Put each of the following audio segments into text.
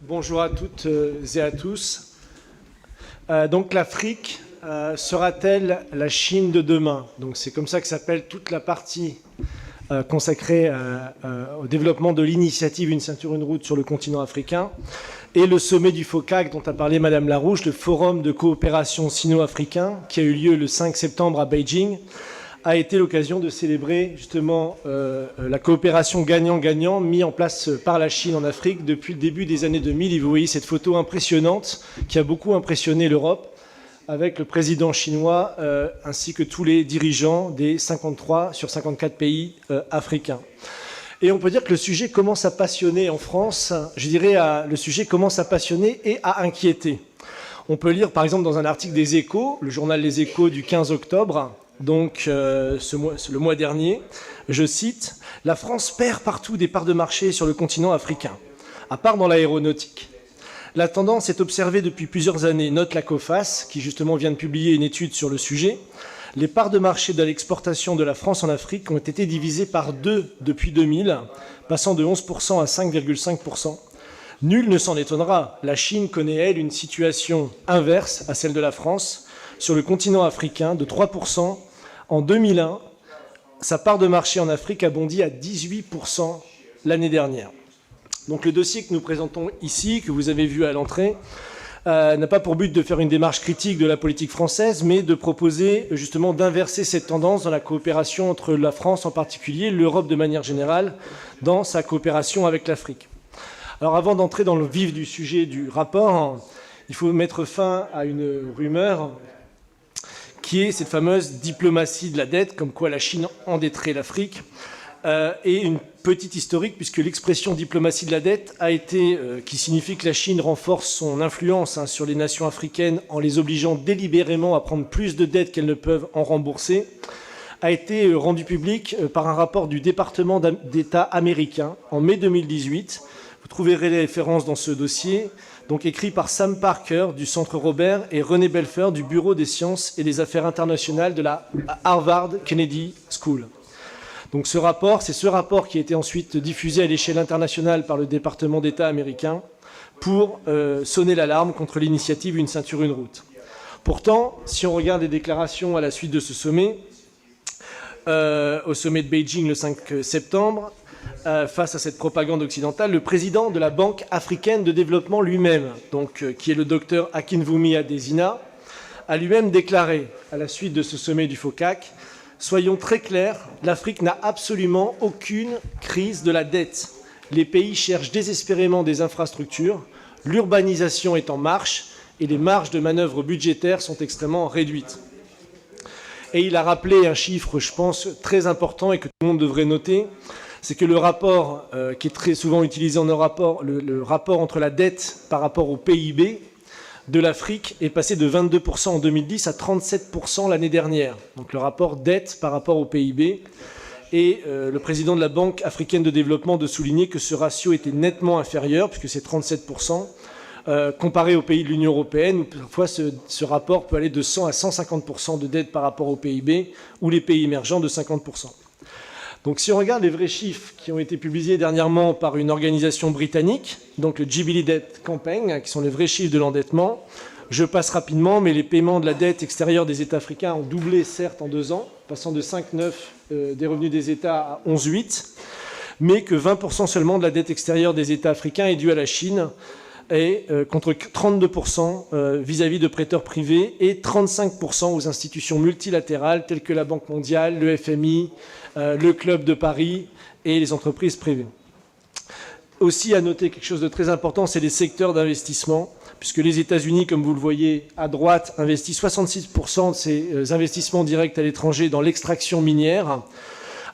Bonjour à toutes et à tous. Donc l'Afrique sera-t-elle la Chine de demain? Donc c'est comme ça que s'appelle toute la partie consacrée au développement de l'initiative Une ceinture, une route sur le continent africain et le sommet du FOCAC dont a parlé Madame Larouche, le forum de coopération sino-africain qui a eu lieu le 5 septembre à Beijing, a été l'occasion de célébrer justement la coopération gagnant-gagnant mise en place par la Chine en Afrique depuis le début des années 2000. Et vous voyez cette photo impressionnante qui a beaucoup impressionné l'Europe avec le président chinois ainsi que tous les dirigeants des 53 sur 54 pays africains. Et on peut dire que le sujet commence à passionner en France, je dirais le sujet commence à passionner et à inquiéter. On peut lire par exemple dans un article des Échos, le journal Les Échos du 15 octobre, donc le mois dernier, je cite, « La France perd partout des parts de marché sur le continent africain, à part dans l'aéronautique. La tendance est observée depuis plusieurs années, note la COFAS, qui justement vient de publier une étude sur le sujet. Les parts de marché de l'exportation de la France en Afrique ont été divisées par 2 depuis 2000, passant de 11% à 5,5%. Nul ne s'en étonnera, la Chine connaît, elle, une situation inverse à celle de la France. Sur le continent africain, de 3% en 2001, sa part de marché en Afrique a bondi à 18% l'année dernière. Donc le dossier que nous présentons ici, que vous avez vu à l'entrée, n'a pas pour but de faire une démarche critique de la politique française, mais de proposer justement d'inverser cette tendance dans la coopération entre la France en particulier, l'Europe de manière générale, dans sa coopération avec l'Afrique. Alors avant d'entrer dans le vif du sujet du rapport, il faut mettre fin à une rumeur qui est cette fameuse diplomatie de la dette, comme quoi la Chine endetterait l'Afrique, et une petite historique, puisque l'expression diplomatie de la dette a été, qui signifie que la Chine renforce son influence sur les nations africaines en les obligeant délibérément à prendre plus de dettes qu'elles ne peuvent en rembourser, a été rendue publique par un rapport du département d'État américain en mai 2018. Vous trouverez les références dans ce dossier, donc écrit par Sam Parker du Centre Robert et René Belfer du Bureau des sciences et des affaires internationales de la Harvard Kennedy School. Donc c'est ce rapport qui a été ensuite diffusé à l'échelle internationale par le département d'État américain pour sonner l'alarme contre l'initiative Une ceinture, une route. Pourtant, si on regarde les déclarations à la suite de ce sommet, au sommet de Beijing le 5 septembre, face à cette propagande occidentale, le président de la Banque africaine de développement lui-même, qui est le docteur Akinwumi Adesina, a lui-même déclaré, à la suite de ce sommet du FOCAC, « Soyons très clairs, l'Afrique n'a absolument aucune crise de la dette. Les pays cherchent désespérément des infrastructures, l'urbanisation est en marche et les marges de manœuvre budgétaires sont extrêmement réduites. » Et il a rappelé un chiffre, je pense, très important et que tout le monde devrait noter, c'est que le rapport, qui est très souvent utilisé en rapport, le rapport entre la dette par rapport au PIB de l'Afrique est passé de 22% en 2010 à 37% l'année dernière. Donc le rapport dette par rapport au PIB. Et le président de la Banque africaine de développement de souligner que ce ratio était nettement inférieur, puisque c'est 37%, comparé aux pays de l'Union européenne, où parfois ce rapport peut aller de 100 à 150% de dette par rapport au PIB, ou les pays émergents de 50%. Donc si on regarde les vrais chiffres qui ont été publiés dernièrement par une organisation britannique, donc le Jubilee Debt Campaign, qui sont les vrais chiffres de l'endettement, je passe rapidement, mais les paiements de la dette extérieure des États africains ont doublé, certes, en 2 ans, passant de 5,9 des revenus des États à 11,8, mais que 20% seulement de la dette extérieure des États africains est due à la Chine, et contre 32% vis-à-vis de prêteurs privés et 35% aux institutions multilatérales telles que la Banque mondiale, le FMI, le Club de Paris et les entreprises privées. Aussi, à noter quelque chose de très important, c'est les secteurs d'investissement, puisque les États-Unis, comme vous le voyez à droite, investissent 66% de ces investissements directs à l'étranger dans l'extraction minière,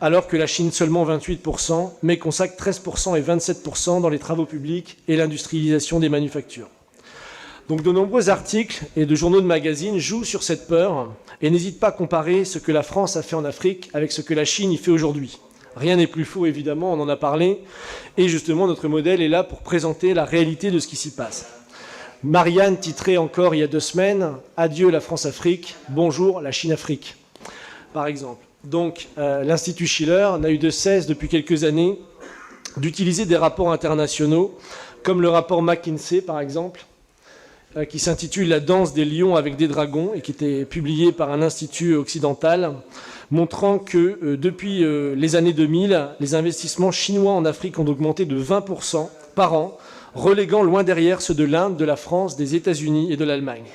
alors que la Chine seulement 28%, mais consacre 13% et 27% dans les travaux publics et l'industrialisation des manufactures. Donc de nombreux articles et de journaux de magazines jouent sur cette peur et n'hésitent pas à comparer ce que la France a fait en Afrique avec ce que la Chine y fait aujourd'hui. Rien n'est plus faux, évidemment, on en a parlé, et justement notre modèle est là pour présenter la réalité de ce qui s'y passe. Marianne titrait encore il y a 2 semaines « Adieu la France-Afrique, bonjour la Chine-Afrique », par exemple. Donc, l'Institut Schiller n'a eu de cesse depuis quelques années d'utiliser des rapports internationaux comme le rapport McKinsey par exemple, qui s'intitule « La danse des lions avec des dragons » et qui était publié par un institut occidental, montrant que depuis les années 2000, les investissements chinois en Afrique ont augmenté de 20% par an, reléguant loin derrière ceux de l'Inde, de la France, des États-Unis et de l'Allemagne.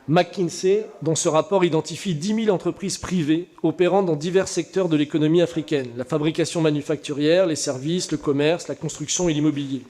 McKinsey, dans ce rapport, identifie 10 000 entreprises privées opérant dans divers secteurs de l'économie africaine, la fabrication manufacturière, les services, le commerce, la construction et l'immobilier.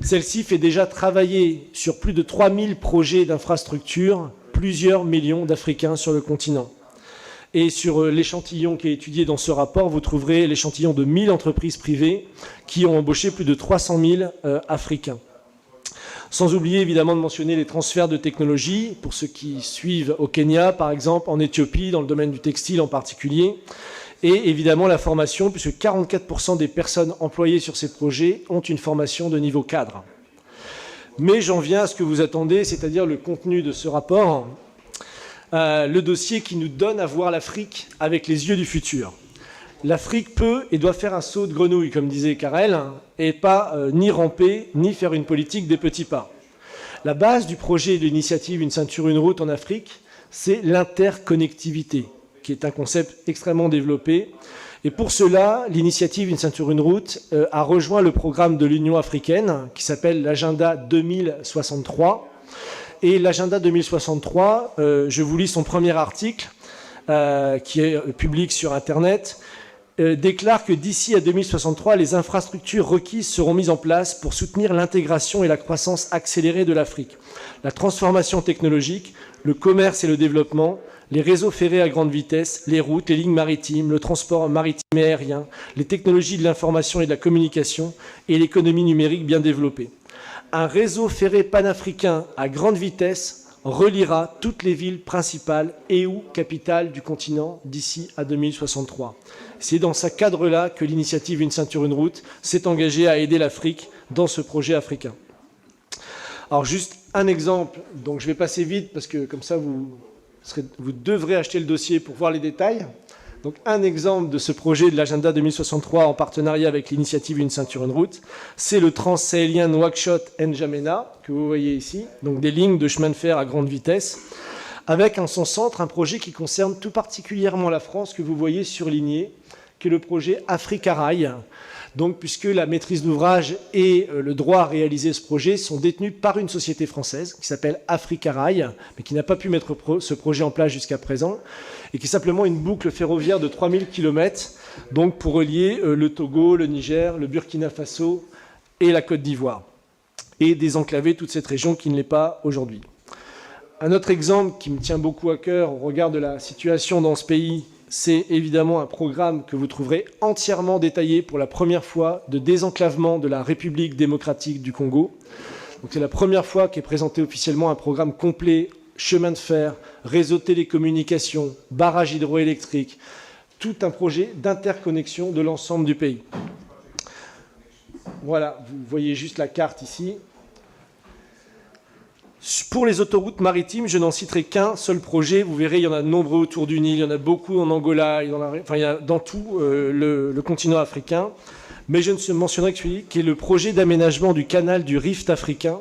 Celle-ci fait déjà travailler sur plus de 3000 projets d'infrastructures, plusieurs millions d'Africains sur le continent. Et sur l'échantillon qui est étudié dans ce rapport, vous trouverez l'échantillon de 1000 entreprises privées qui ont embauché plus de 300 000 Africains. Sans oublier évidemment de mentionner les transferts de technologies, pour ceux qui suivent au Kenya par exemple, en Éthiopie, dans le domaine du textile en particulier, et évidemment la formation, puisque 44% des personnes employées sur ces projets ont une formation de niveau cadre. Mais j'en viens à ce que vous attendez, c'est-à-dire le contenu de ce rapport, le dossier qui nous donne à voir l'Afrique avec les yeux du futur. L'Afrique peut et doit faire un saut de grenouille, comme disait Carrel, et pas ni ramper, ni faire une politique des petits pas. La base du projet de l'initiative Une ceinture, une route en Afrique, c'est l'interconnectivité, qui est un concept extrêmement développé. Et pour cela, l'initiative Une ceinture, une route a rejoint le programme de l'Union africaine, qui s'appelle l'Agenda 2063. Et l'Agenda 2063, je vous lis son premier article, qui est public sur Internet, déclare que d'ici à 2063, les infrastructures requises seront mises en place pour soutenir l'intégration et la croissance accélérée de l'Afrique. La transformation technologique, le commerce et le développement, les réseaux ferrés à grande vitesse, les routes, les lignes maritimes, le transport maritime et aérien, les technologies de l'information et de la communication et l'économie numérique bien développée. Un réseau ferré panafricain à grande vitesse reliera toutes les villes principales et ou capitales du continent d'ici à 2063. C'est dans ce cadre-là que l'initiative Une ceinture, une route s'est engagée à aider l'Afrique dans ce projet africain. Alors juste un exemple, donc je vais passer vite parce que comme ça vous devrez acheter le dossier pour voir les détails. Donc un exemple de ce projet de l'agenda 2063 en partenariat avec l'initiative Une ceinture, une route, c'est le transsahélien Nouakchott-N'Djamena, que vous voyez ici, donc des lignes de chemin de fer à grande vitesse, avec en son centre un projet qui concerne tout particulièrement la France, que vous voyez surligné, qui est le projet Africa Rail. Donc, puisque la maîtrise d'ouvrage et le droit à réaliser ce projet sont détenus par une société française qui s'appelle Africa Rail, mais qui n'a pas pu mettre ce projet en place jusqu'à présent, et qui est simplement une boucle ferroviaire de 3000 km, donc pour relier le Togo, le Niger, le Burkina Faso et la Côte d'Ivoire, et désenclaver toute cette région qui ne l'est pas aujourd'hui. Un autre exemple qui me tient beaucoup à cœur au regard de la situation dans ce pays, c'est évidemment un programme que vous trouverez entièrement détaillé pour la première fois de désenclavement de la République démocratique du Congo. C'est la première fois qu'est présenté officiellement un programme complet, chemin de fer, réseau de télécommunications, barrage hydroélectrique, tout un projet d'interconnexion de l'ensemble du pays. Voilà, vous voyez juste la carte ici. Pour les autoroutes maritimes, je n'en citerai qu'un seul projet. Vous verrez, il y en a de nombreux autour du Nil, il y en a beaucoup en Angola, il y a dans tout le continent africain. Mais je ne mentionnerai que celui qui est le projet d'aménagement du canal du Rift africain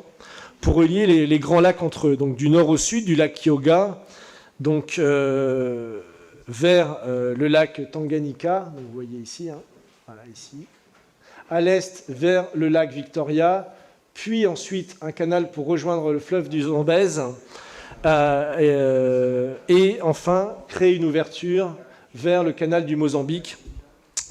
pour relier les grands lacs entre eux. Donc du nord au sud, du lac Kyoga, donc vers le lac Tanganyika, donc vous voyez ici, voilà ici. À l'est, vers le lac Victoria, puis ensuite un canal pour rejoindre le fleuve du Zambèze, et enfin créer une ouverture vers le canal du Mozambique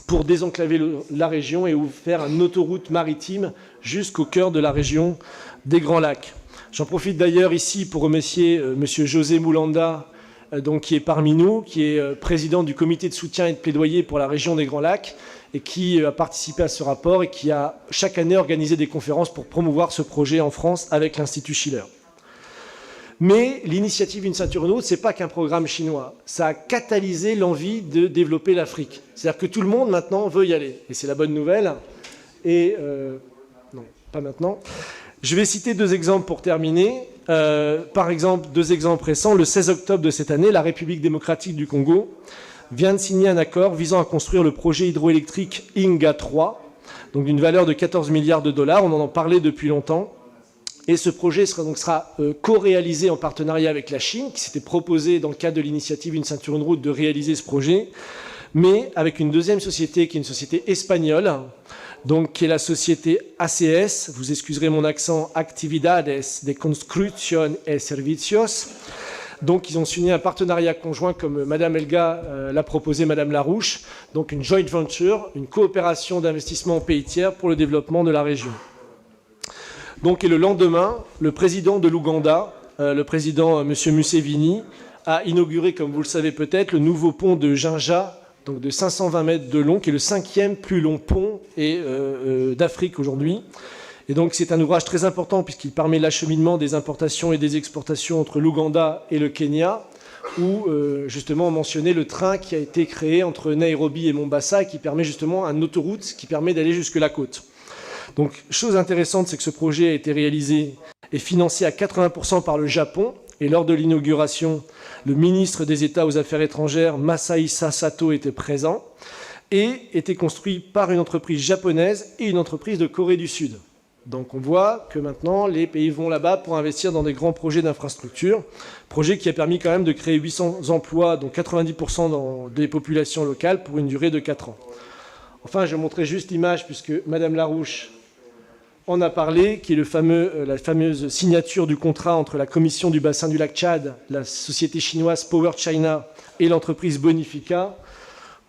pour désenclaver la région et faire une autoroute maritime jusqu'au cœur de la région des Grands Lacs. J'en profite d'ailleurs ici pour remercier M. José Moulanda, donc, qui est parmi nous, qui est président du comité de soutien et de plaidoyer pour la région des Grands Lacs, et qui a participé à ce rapport et qui a chaque année organisé des conférences pour promouvoir ce projet en France avec l'Institut Schiller. Mais l'initiative Une ceinture, une route, ce n'est pas qu'un programme chinois. Ça a catalysé l'envie de développer l'Afrique. C'est-à-dire que tout le monde maintenant veut y aller. Et c'est la bonne nouvelle. Et non, pas maintenant. Je vais citer deux exemples pour terminer. Par exemple, deux exemples récents. Le 16 octobre de cette année, la République démocratique du Congo vient de signer un accord visant à construire le projet hydroélectrique Inga 3 donc d'une valeur de 14 milliards de dollars. On en parlait depuis longtemps. Et ce projet sera co-réalisé en partenariat avec la Chine, qui s'était proposé dans le cadre de l'initiative Une ceinture, une route de réaliser ce projet, mais avec une deuxième société qui est une société espagnole, donc qui est la société ACS, vous excuserez mon accent, Actividades de Construcción y Servicios. Donc ils ont signé un partenariat conjoint comme Madame Elga l'a proposé, Madame Larouche, donc une joint venture, une coopération d'investissement en pays tiers pour le développement de la région. Donc, et le lendemain, le président de l'Ouganda, le président M. Museveni, a inauguré, comme vous le savez peut-être, le nouveau pont de Jinja, donc de 520 mètres de long, qui est le 5e plus long pont d'Afrique aujourd'hui. Et donc c'est un ouvrage très important puisqu'il permet l'acheminement des importations et des exportations entre l'Ouganda et le Kenya, où justement on mentionnait le train qui a été créé entre Nairobi et Mombasa et qui permet justement une autoroute qui permet d'aller jusque la côte. Donc, chose intéressante, c'est que ce projet a été réalisé et financé à 80% par le Japon. Et lors de l'inauguration, le ministre des États aux Affaires étrangères, Masahisa Sato, était présent et était construit par une entreprise japonaise et une entreprise de Corée du Sud. Donc on voit que maintenant, les pays vont là-bas pour investir dans des grands projets d'infrastructure. Projet qui a permis quand même de créer 800 emplois, dont 90% dans des populations locales, pour une durée de 4 ans. Enfin, je montrerai juste l'image, puisque Madame Larouche en a parlé, qui est la fameuse signature du contrat entre la Commission du bassin du lac Tchad, la société chinoise Power China et l'entreprise Bonifica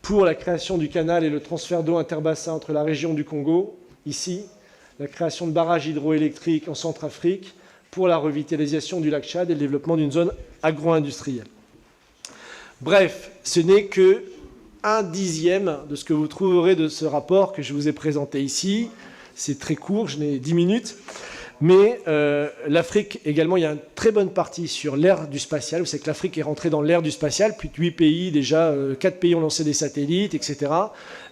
pour la création du canal et le transfert d'eau interbassin entre la région du Congo, ici, la création de barrages hydroélectriques en Centrafrique pour la revitalisation du lac Tchad et le développement d'une zone agro-industrielle. Bref, ce n'est que 1/10 de ce que vous trouverez de ce rapport que je vous ai présenté ici. C'est très court, je n'ai 10 minutes. Mais l'Afrique, également, il y a une très bonne partie sur l'ère du spatial. Vous savez que l'Afrique est rentrée dans l'ère du spatial. Plus de 8 pays, déjà, 4 pays ont lancé des satellites, etc.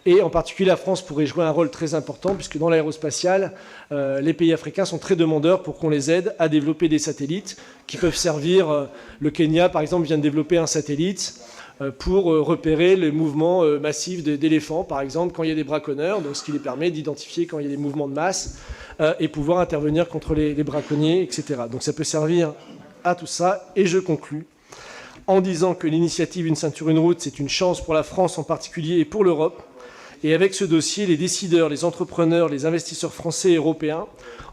Et en particulier, la France pourrait jouer un rôle très important, puisque dans l'aérospatial, les pays africains sont très demandeurs pour qu'on les aide à développer des satellites qui peuvent servir. Le Kenya, par exemple, vient de développer un satellite pour repérer les mouvements massifs d'éléphants, par exemple, quand il y a des braconneurs, donc ce qui les permet d'identifier quand il y a des mouvements de masse et pouvoir intervenir contre les braconniers, etc. Donc ça peut servir à tout ça. Et je conclus en disant que l'initiative Une ceinture, une route, c'est une chance pour la France en particulier et pour l'Europe. Et avec ce dossier, les décideurs, les entrepreneurs, les investisseurs français et européens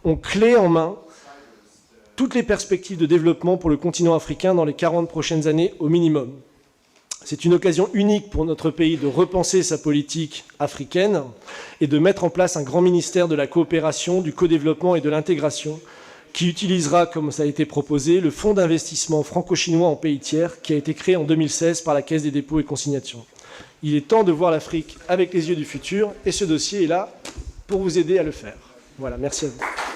ont clé en main toutes les perspectives de développement pour le continent africain dans les 40 prochaines années au minimum. C'est une occasion unique pour notre pays de repenser sa politique africaine et de mettre en place un grand ministère de la coopération, du co-développement et de l'intégration qui utilisera, comme ça a été proposé, le fonds d'investissement franco-chinois en pays tiers qui a été créé en 2016 par la Caisse des dépôts et consignations. Il est temps de voir l'Afrique avec les yeux du futur et ce dossier est là pour vous aider à le faire. Voilà, merci à vous.